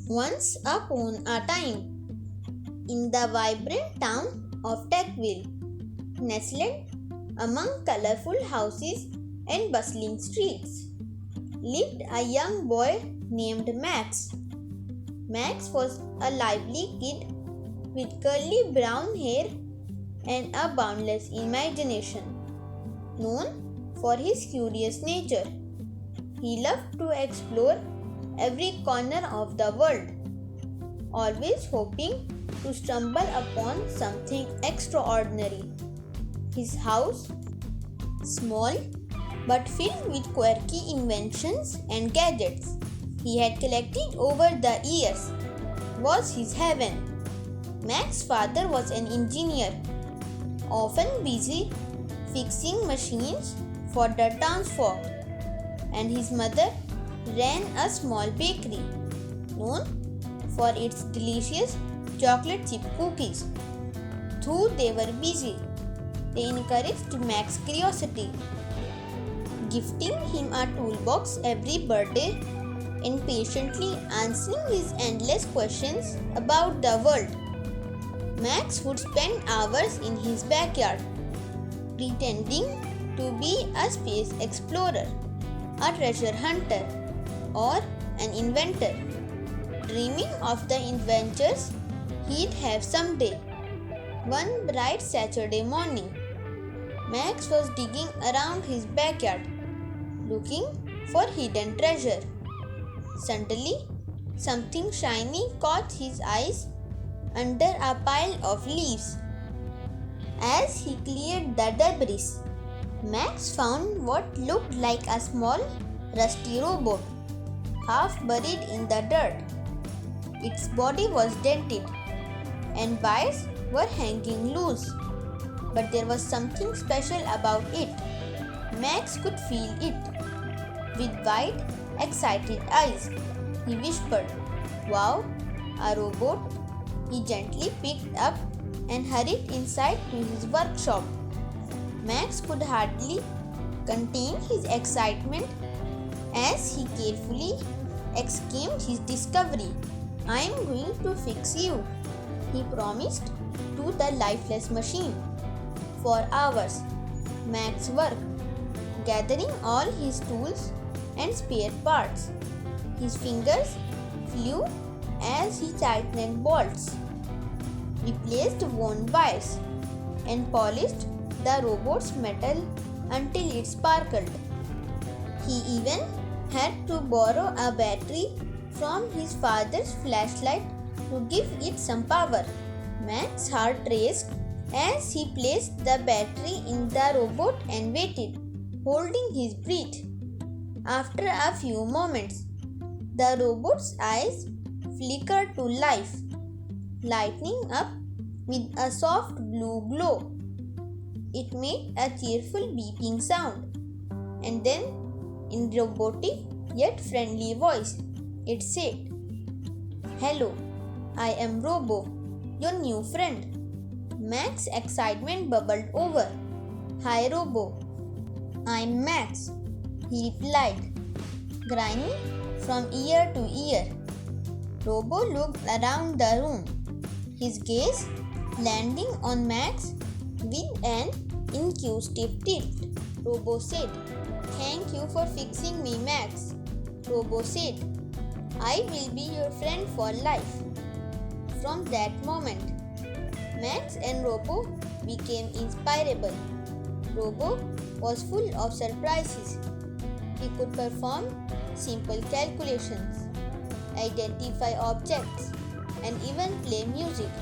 Once upon a time, in the vibrant town of Techville, nestled among colorful houses and bustling streets, lived a young boy named Max. Max was a lively kid with curly brown hair and a boundless imagination, known for his curious nature. He loved to explore every corner of the world, always hoping to stumble upon something extraordinary. His house, small but filled with quirky inventions and gadgets he had collected over the years, was his heaven. Max's father was an engineer, often busy fixing machines for the townsfolk, and his mother ran a small bakery known for its delicious chocolate chip cookies. Though they were busy, they encouraged Max's curiosity, gifting him a toolbox every birthday and patiently answering his endless questions about the world. Max would spend hours in his backyard, pretending to be a space explorer, a treasure hunter, or an inventor, dreaming of the adventures he'd have someday. One bright Saturday morning, Max was digging around his backyard, looking for hidden treasure. Suddenly, something shiny caught his eyes under a pile of leaves. As he cleared the debris, Max found what looked like a small, rusty robot, half buried in the dirt. Its body was dented, and wires were hanging loose. But there was something special about it. Max could feel it. With wide, excited eyes, he whispered, "Wow, a robot!" He gently picked up and hurried inside to his workshop. Max could hardly contain his excitement as he carefully exclaimed his discovery. "I am going to fix you," he promised to the lifeless machine. For hours, Max worked, gathering all his tools and spare parts. His fingers flew as he tightened bolts, replaced worn wires, and polished the robot's metal until it sparkled. He even had to borrow a battery from his father's flashlight to give it some power. Max's heart raced as he placed the battery in the robot and waited, holding his breath. After a few moments, the robot's eyes flickered to life, lighting up with a soft blue glow. It made a cheerful beeping sound, and then, in robotic yet friendly voice, it said, "Hello, I am Robo, your new friend." Max's excitement bubbled over. "Hi, Robo. I'm Max," he replied, grinning from ear to ear. Robo looked around the room, his gaze landing on Max with an inquisitive tilt. Robo said, "Thank you for fixing me, Max." Robo said, "I will be your friend for life." From that moment, Max and Robo became inseparable. Robo was full of surprises. He could perform simple calculations, identify objects, and even play music.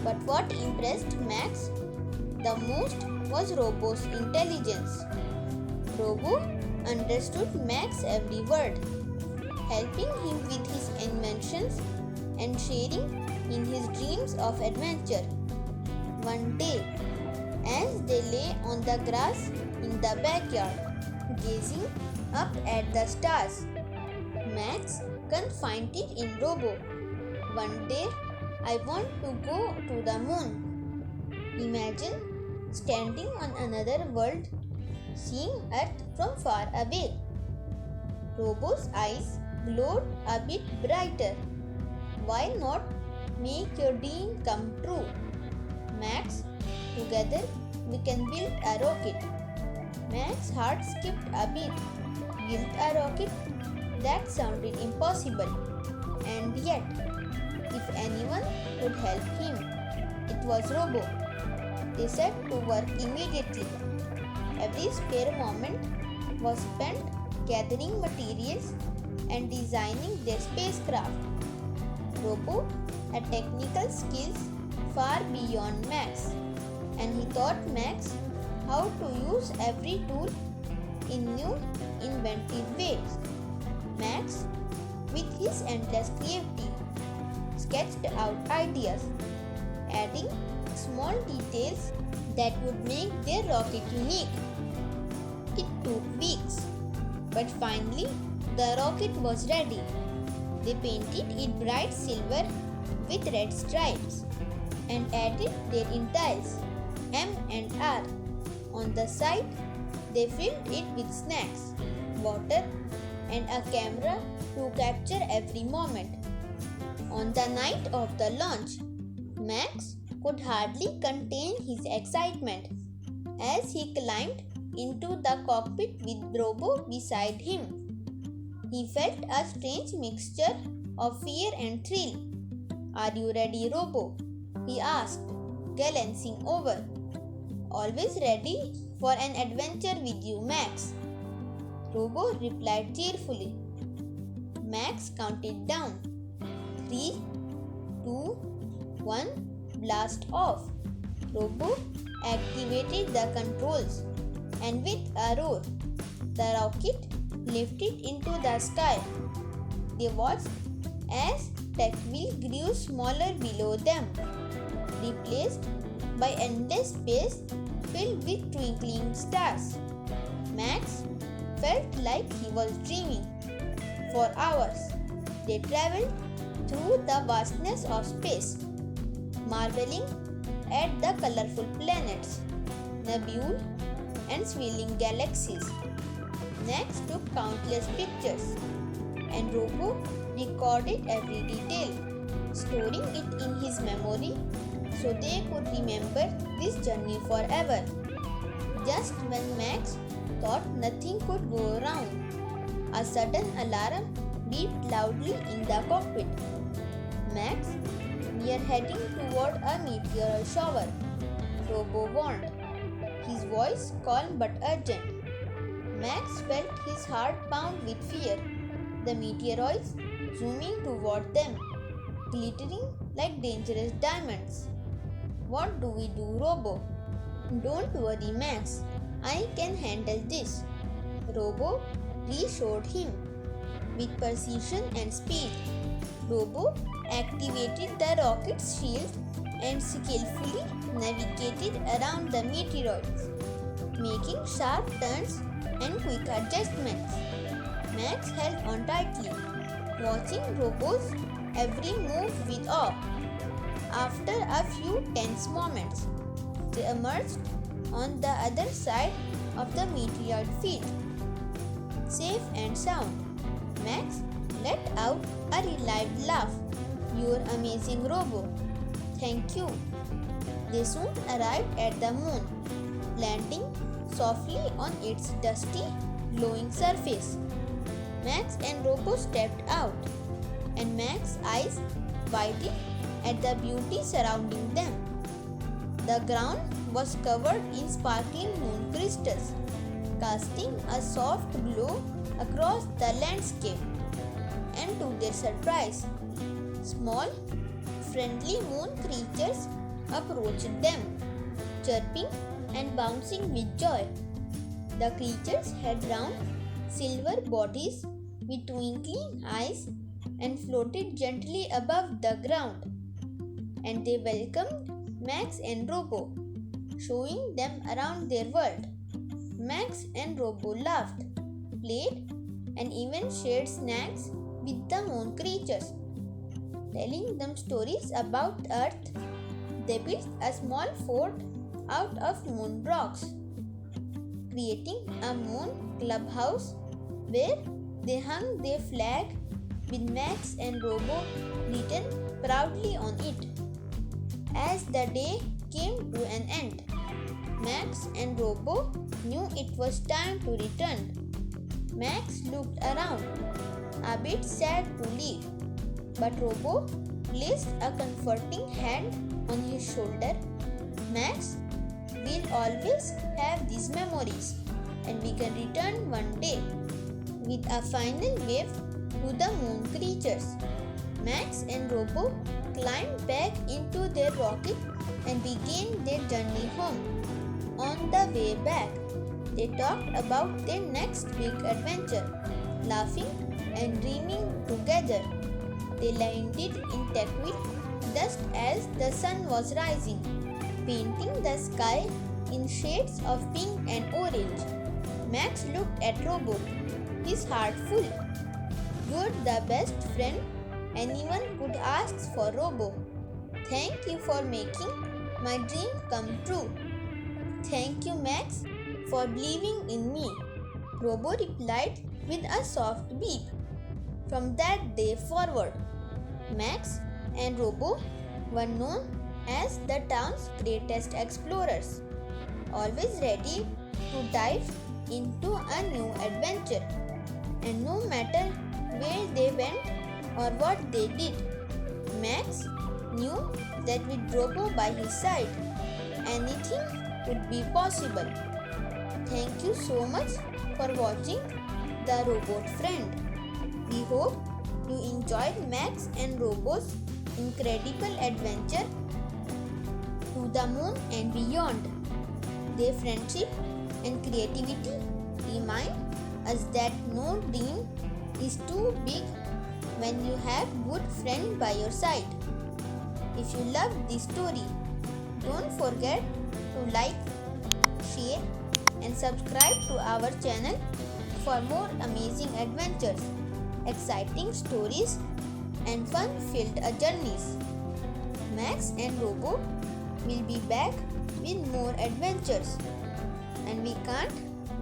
But what impressed Max the most was Robo's intelligence. Robo understood Max's every word, helping him with his inventions and sharing in his dreams of adventure. One day, as they lay on the grass in the backyard, gazing up at the stars, Max confided in Robo, "One day I want to go to the moon." Imagine standing on another world, seeing Earth from far away. Robo's eyes glowed a bit brighter. Why not make your dream come true? Max, together we can build a rocket. Max's heart skipped a beat. Build a rocket? That sounded impossible. And yet, if anyone could help him, it was Robo. They set to work immediately. Every spare moment was spent gathering materials and designing their spacecraft. Robo had technical skills far beyond Max, and he taught Max how to use every tool in new, inventive ways. Max, with his endless creativity, sketched out ideas, adding small details that would make their rocket unique. It took weeks, but finally the rocket was ready. They painted it bright silver with red stripes and added their initials M and R. On the side, they filled it with snacks, water, and a camera to capture every moment. On the night of the launch, Max could hardly contain his excitement as he climbed into the cockpit with Robo beside him. He felt a strange mixture of fear and thrill. "Are you ready, Robo?" he asked, glancing over. "Always ready for an adventure with you, Max," Robo replied cheerfully. Max counted down. 3, 2, 1, blast off. Robo activated the controls, and with a roar, the rocket lifted into the sky. They watched as Techville grew smaller below them, replaced by endless space filled with twinkling stars. Max felt like he was dreaming. For hours, they traveled through the vastness of space, marveling at the colorful planets, nebulae, and swirling galaxies. Max took countless pictures, and Robo recorded every detail, storing it in his memory so they could remember this journey forever. Just when Max thought nothing could go wrong, a sudden alarm beeped loudly in the cockpit. "Max, we are heading toward a meteor shower," Robo warned, his voice calm but urgent. Max felt his heart pound with fear. The meteoroids zooming toward them, glittering like dangerous diamonds. "What do we do, Robo?" "Don't worry, Max. I can handle this," Robo reassured him. With precision and speed, Robo activated the rocket's shield and skillfully navigated around the meteoroids, making sharp turns and quick adjustments. Max held on tightly, watching Robo's every move with awe. After a few tense moments, they emerged on the other side of the meteoroid field. Safe and sound, Max let out a relieved laugh. "You're amazing, Robo." "Thank you." They soon arrived at the moon, landing softly on its dusty, glowing surface. Max and Robo stepped out, and Max's eyes widened at the beauty surrounding them. The ground was covered in sparkling moon crystals, casting a soft glow across the landscape. And to their surprise, small, friendly moon creatures approached them, chirping and bouncing with joy. The creatures had round, silver bodies with twinkling eyes and floated gently above the ground. And they welcomed Max and Robo, showing them around their world. Max and Robo laughed, played, and even shared snacks with the moon creatures. Telling them stories about Earth, they built a small fort out of moon rocks, creating a moon clubhouse where they hung their flag with Max and Robo written proudly on it. As the day came to an end, Max and Robo knew it was time to return. Max looked around, a bit sad to leave, but Robo placed a comforting hand on his shoulder. Max, we'll always have these memories, and we can return one day. With a final wave to the moon creatures, Max and Robo climbed back into their rocket and began their journey home. On the way back, they talked about their next big adventure, laughing and dreaming together. They landed in Techville just as the sun was rising, painting the sky in shades of pink and orange. Max looked at Robo, his heart full. "You're the best friend anyone could ask for, Robo. Thank you for making my dream come true." "Thank you, Max, for believing in me," Robo replied with a soft beep. From that day forward, Max and Robo were known as the town's greatest explorers, always ready to dive into a new adventure. And no matter where they went or what they did, Max knew that with Robo by his side, anything could be possible. Thank you so much for watching The Robot Friend. We hope you enjoyed Max and Robo's incredible adventure to the moon and beyond. Their friendship and creativity remind us that no dream is too big when you have good friends by your side. If you love this story, don't forget to like, share and subscribe to our channel for more amazing adventures, exciting stories and fun-filled journeys. Max and Robo will be back with more adventures, and we can't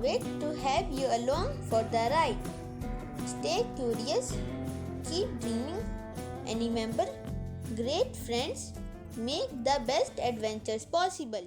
wait to have you along for the ride. Stay curious, keep dreaming, and remember, great friends make the best adventures possible.